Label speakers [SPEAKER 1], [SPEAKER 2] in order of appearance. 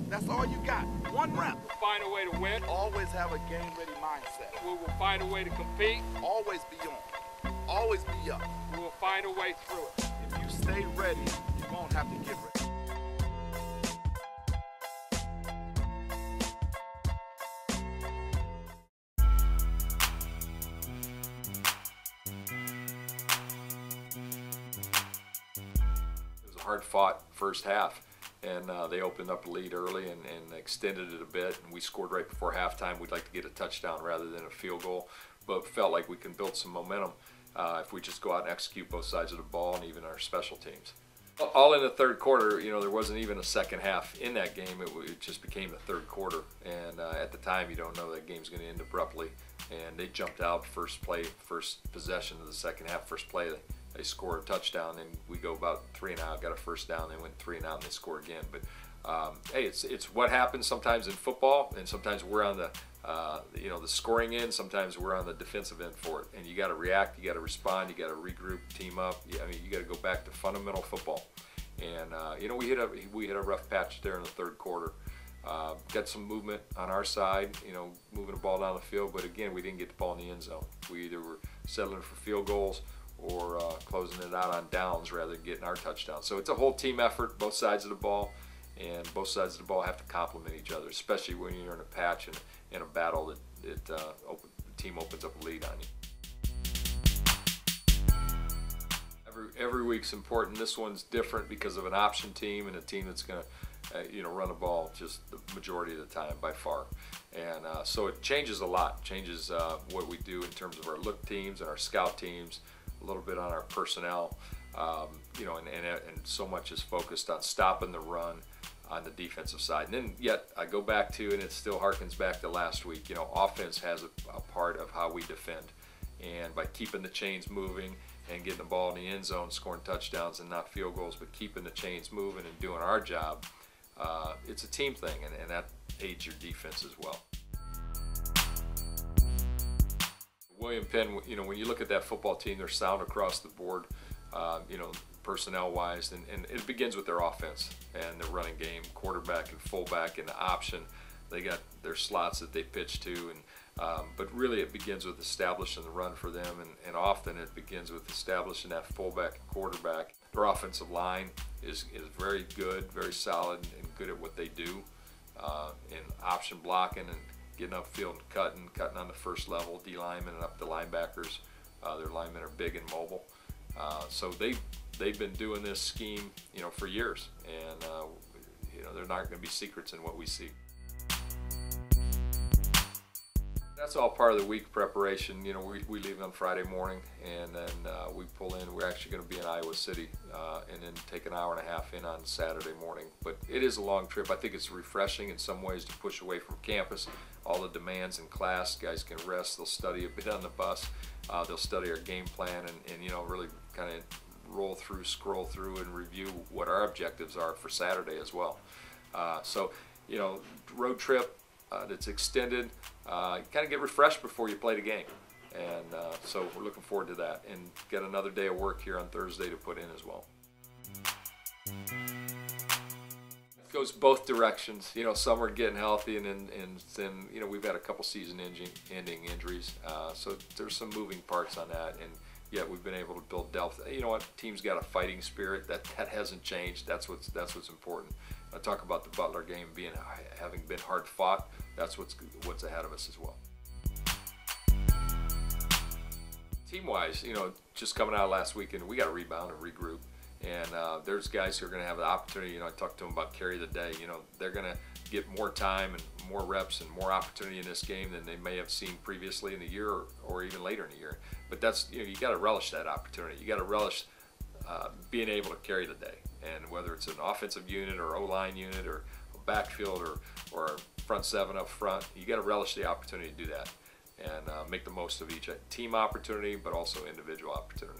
[SPEAKER 1] That's all you got. One rep.
[SPEAKER 2] We'll find a way to win.
[SPEAKER 1] Always have a game-ready mindset.
[SPEAKER 2] We will find a way to compete.
[SPEAKER 1] Always be on. Always be up.
[SPEAKER 2] We will find a way through it.
[SPEAKER 1] If you stay ready, you won't have to get ready.
[SPEAKER 3] It was a hard-fought first half, and they opened up a lead early and extended it a bit, and we scored right before halftime. We'd like to get a touchdown rather than a field goal, but felt like we can build some momentum if we just go out and execute both sides of the ball and even our special teams. All in the third quarter, you know, there wasn't even a second half in that game. It just became the third quarter, and at the time you don't know that game's going to end abruptly, and they jumped out first play, first possession of the second half, first play. They score a touchdown, and we go about 3 and out, got a first down, they went 3 and out, and they score again. But hey, it's what happens sometimes in football, and sometimes we're on the you know, the scoring end, sometimes we're on the defensive end for it, and you got to react, you got to respond, you got to regroup, team up. I mean, you got to go back to fundamental football. And you know, we hit a rough patch there in the third quarter. Got some movement on our side, you know, moving the ball down the field, but again, we didn't get the ball in the end zone. We either were settling for field goals or closing it out on downs rather than getting our touchdown. So it's a whole team effort, both sides of the ball, and both sides of the ball have to complement each other, especially when you're in a patch and in a battle that the team opens up a lead on you. Every week's important. This one's different because of an option team and a team that's going to you know, run the ball just the majority of the time by far. And so it changes a lot. Changes what we do in terms of our look teams and our scout teams, a little bit on our personnel, you know, and so much is focused on stopping the run on the defensive side. And then yet I go back to, and it still harkens back to last week, you know, offense has a part of how we defend. And by keeping the chains moving and getting the ball in the end zone, scoring touchdowns and not field goals, but keeping the chains moving and doing our job, it's a team thing, and that aids your defense as well. William Penn, you know, when you look at that football team, they're sound across the board, you know, personnel-wise, and it begins with their offense and their running game, quarterback and fullback and the option. They got their slots that they pitch to, and but really it begins with establishing the run for them, and often it begins with establishing that fullback and quarterback. Their offensive line is very good, very solid, and good at what they do in option blocking and getting upfield and cutting on the first level, D linemen and up to linebackers. Their linemen are big and mobile, so they've been doing this scheme, you know, for years, and you know, there's not going to be secrets in what we see. That's all part of the week preparation. You know, we leave on Friday morning, and then we pull in. We're actually going to be in Iowa City, and then take an hour and a half in on Saturday morning. But it is a long trip. I think it's refreshing in some ways to push away from campus, all the demands in class. Guys can rest. They'll study a bit on the bus. They'll study our game plan, and you know, really kind of scroll through, and review what our objectives are for Saturday as well. So, you know, road trip that's extended. Kind of get refreshed before you play the game, and so we're looking forward to that, and get another day of work here on Thursday to put in as well. It goes both directions. You know, some are getting healthy, and then you know, we've had a couple season-ending injuries, so there's some moving parts on that, and yet we've been able to build depth. You know what? Team's got a fighting spirit that hasn't changed. That's what's important. I talk about the Butler game having been hard fought. That's what's ahead of us as well. Team-wise, you know, just coming out last weekend, we got to rebound and regroup. And there's guys who are going to have the opportunity. You know, I talked to them about carry the day. You know, they're going to get more time and more reps and more opportunity in this game than they may have seen previously in the year, or even later in the year. But that's, you know, you got to relish that opportunity. You got to relish being able to carry the day. And whether it's an offensive unit or O-line unit or a backfield or a front seven up front, you got to relish the opportunity to do that and make the most of each team opportunity, but also individual opportunity.